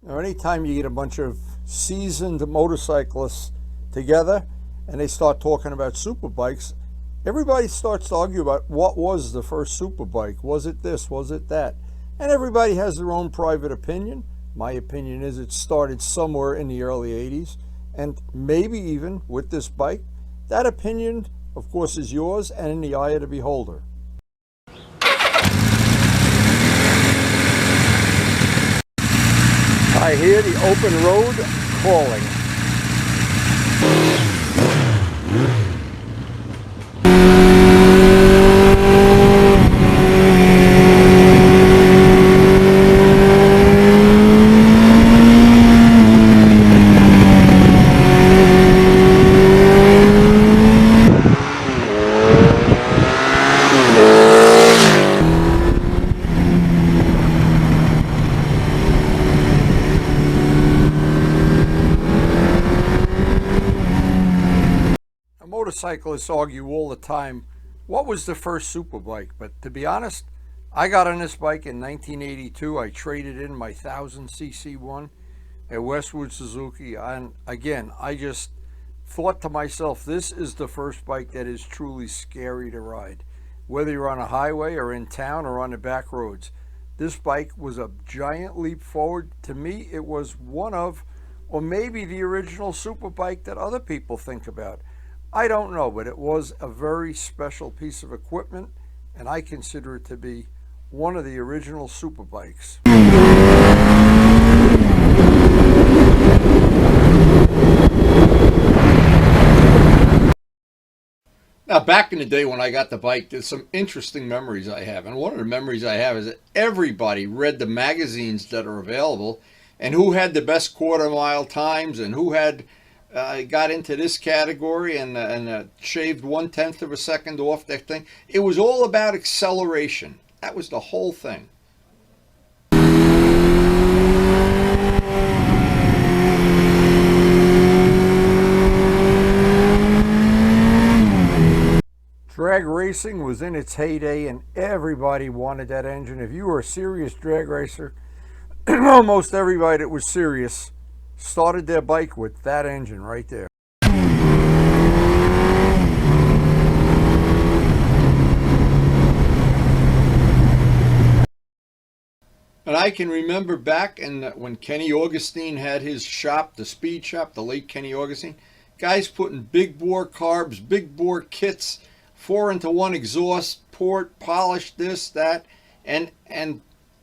Now, anytime you get a bunch of seasoned motorcyclists together and they start talking about superbikes, everybody starts to argue about what was the first superbike. Was it this? Was it that? And everybody has their own private opinion. My opinion is it started somewhere in the early 80s, and maybe even with this bike. That opinion, of course, is yours and in the eye of the beholder. I hear the open road calling. Motorcyclists argue all the time, what was the first superbike? But to be honest, I got on this bike in 1982. I traded in my 1000cc one at Westwood Suzuki. And again, I just thought to myself, this is the first bike that is truly scary to ride. Whether you're on a highway or in town or on the back roads, this bike was a giant leap forward. To me, it was one of, or maybe the original superbike that other people think about. I don't know, but it was a very special piece of equipment, and I consider it to be one of the original superbikes. Now, back in the day when I got the bike, there's some interesting memories I have. And one of the memories I have is that everybody read the magazines that are available and who had the best quarter mile times and who had got into this category and shaved 1/10 of a second off that thing. It was all about acceleration. That was the whole thing. Drag racing was in its heyday and everybody wanted that engine. If you were a serious drag racer, almost everybody that was serious started their bike with that engine right there. And I can remember back when Kenny Augustine had his shop, the speed shop, the late Kenny Augustine, guys putting big bore carbs, big bore kits, 4-into-1 exhaust port, polished this, that, and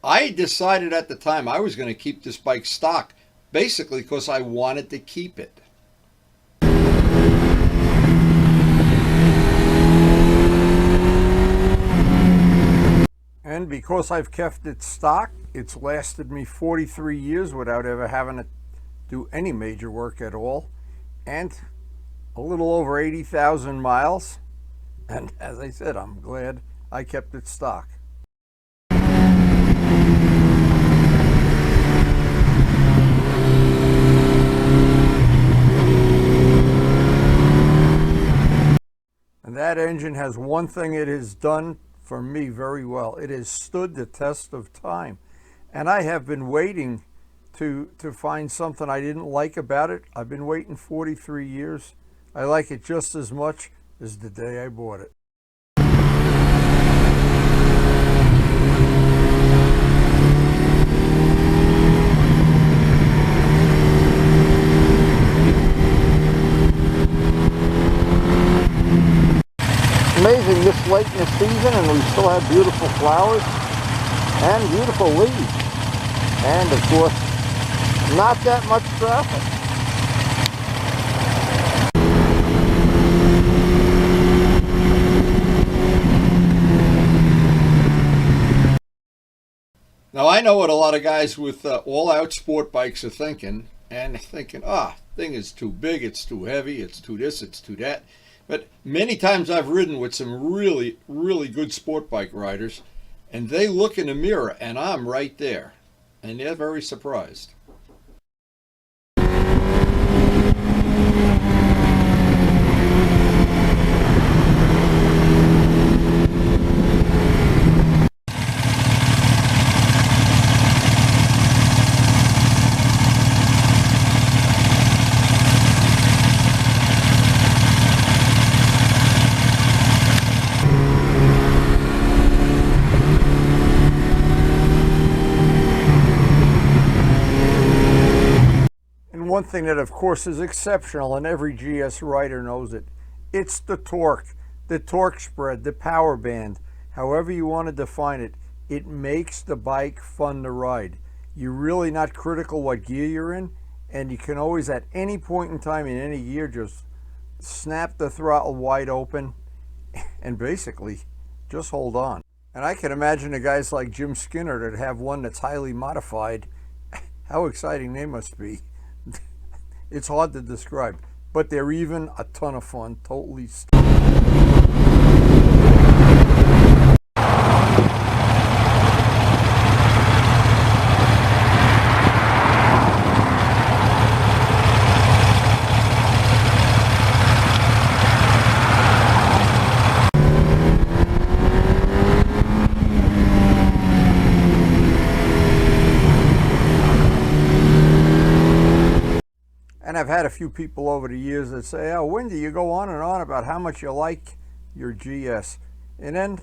I decided at the time I was going to keep this bike stock, basically because I wanted to keep it. And because I've kept it stock, it's lasted me 43 years without ever having to do any major work at all, and a little over 80,000 miles. And as I said, I'm glad I kept it stock. And that engine has one thing it has done for me very well. It has stood the test of time. And I have been waiting to find something I didn't like about it. I've been waiting 43 years. I like it just as much as the day I bought it. Amazing this late in the season and we still have beautiful flowers and beautiful leaves. And of course, not that much traffic. Now I know what a lot of guys with all-out sport bikes are thinking, and they're thinking, thing is too big, it's too heavy, it's too this, it's too that. But many times I've ridden with some really, really good sport bike riders, and they look in the mirror, and I'm right there, and they're very surprised. one thing that, of course, is exceptional, and every GS rider knows it, it's the torque spread, the power band, however you want to define it. It makes the bike fun to ride. You're really not critical what gear you're in, and you can always, at any point in time in any gear, just snap the throttle wide open and basically just hold on. And I can imagine the guys like Jim Skinner that have one that's highly modified. How exciting they must be. It's hard to describe, but they're even a ton of fun, totally. And I've had a few people over the years that say, oh, Wendy, you go on and on about how much you like your GS. And then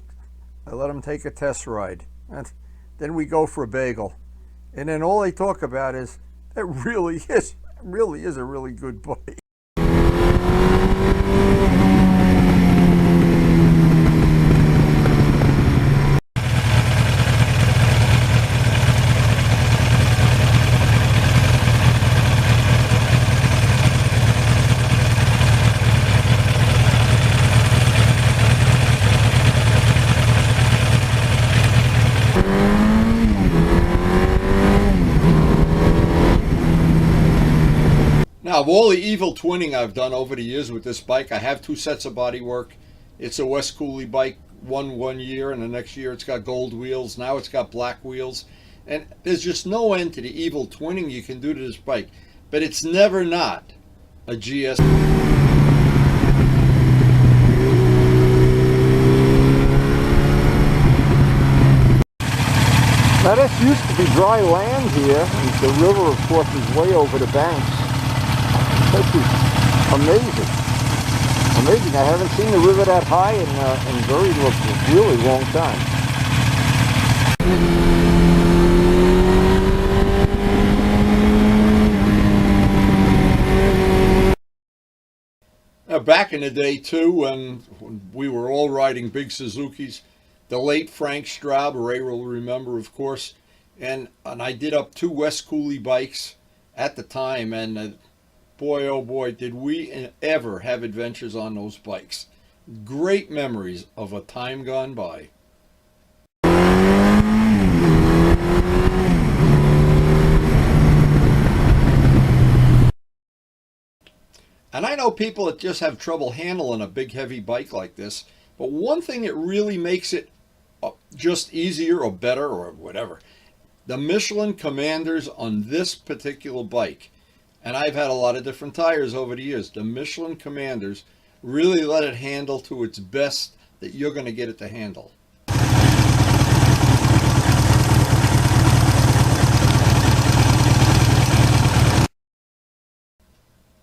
I let them take a test ride. And then we go for a bagel. And then all they talk about is, it really is a really good bike. Now, of all the evil twinning I've done over the years with this bike, I have 2 sets of bodywork. It's a Wes Cooley bike, one year, and the next year it's got gold wheels. Now it's got black wheels. And there's just no end to the evil twinning you can do to this bike. But it's never not a GS. Now this used to be dry land here. The river, of course, is way over the banks. This is amazing. Amazing. I haven't seen the river that high in a really long time. Now, back in the day, too, when we were all riding big Suzukis, the late Frank Straub, Ray will remember, of course, and I did up 2 Wes Cooley bikes at the time, and boy, oh boy, did we ever have adventures on those bikes. Great memories of a time gone by. And I know people that just have trouble handling a big heavy bike like this, but one thing that really makes it just easier or better or whatever, the Michelin Commanders on this particular bike, and I've had a lot of different tires over the years, the Michelin Commanders really let it handle to its best that you're going to get it to handle.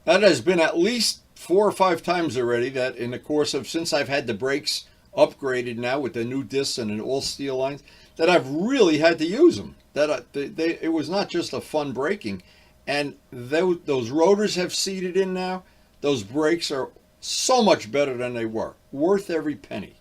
That has been at least 4 or 5 times already that in the course of, since I've had the brakes upgraded now with the new discs and an all steel lines, that I've really had to use them. That it was not just a fun braking. And those rotors have seated in now. Those brakes are so much better than they were. Worth every penny.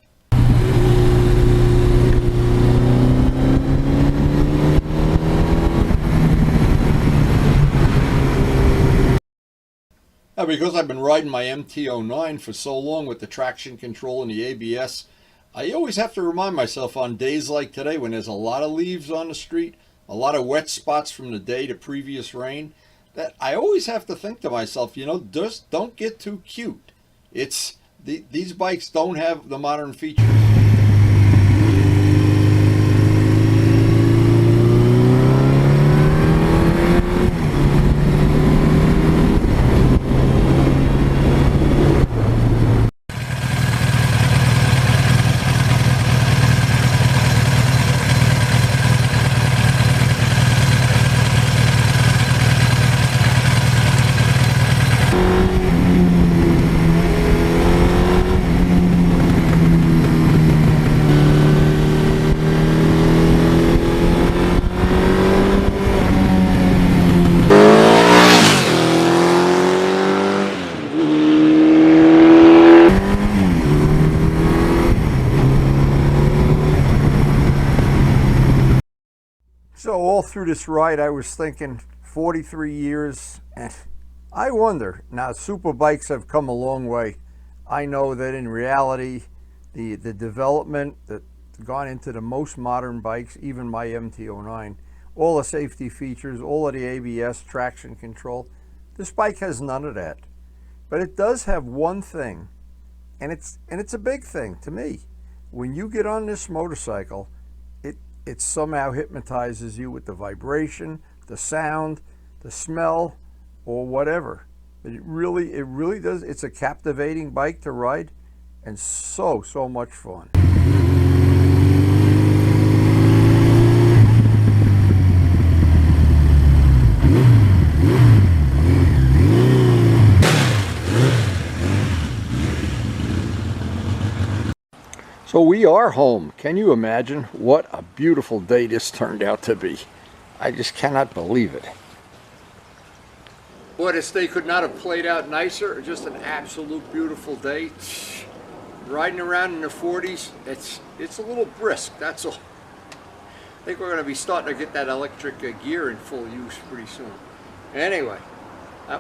Now, because I've been riding my MT-09 for so long with the traction control and the ABS, I always have to remind myself on days like today when there's a lot of leaves on the street, a lot of wet spots from the day to previous rain, that I always have to think to myself, you know, just don't get too cute. These bikes don't have the modern features. through this ride, I was thinking 43 years, and I wonder, now super bikes have come a long way. I know that in reality, the development that's gone into the most modern bikes, even my MT-09, all the safety features, all of the ABS, traction control, this bike has none of that. But it does have one thing, and it's a big thing to me. When you get on this motorcycle, it somehow hypnotizes you with the vibration, the sound, the smell, or whatever. It really does. It's a captivating bike to ride, and so much fun. So we are home. Can you imagine what a beautiful day this turned out to be? I just cannot believe it. Boy, this day could not have played out nicer. Just an absolute beautiful day. Riding around in the 40s, it's a little brisk, that's all. I think we're going to be starting to get that electric gear in full use pretty soon. Anyway,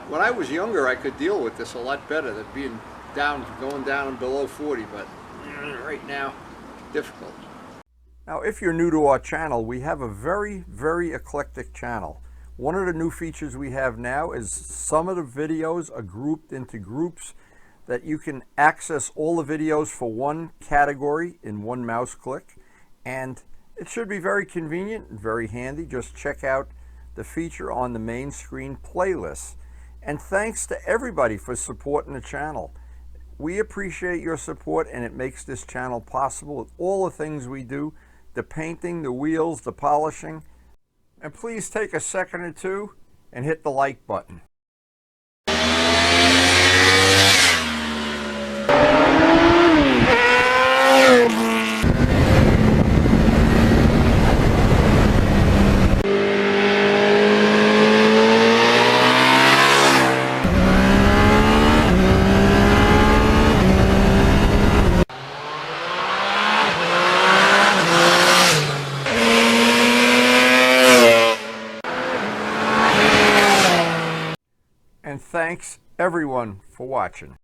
when I was younger, I could deal with this a lot better than being going down and below 40, but right now, difficult. Now, if you're new to our channel, we have a very eclectic channel. One of the new features we have now is some of the videos are grouped into groups that you can access all the videos for one category in one mouse click. And it should be very convenient and very handy. Just check out the feature on the main screen playlist. And thanks to everybody for supporting the channel. We appreciate your support, and it makes this channel possible with all the things we do, the painting, the wheels, the polishing. And please take a second or two and hit the like button. And thanks everyone for watching.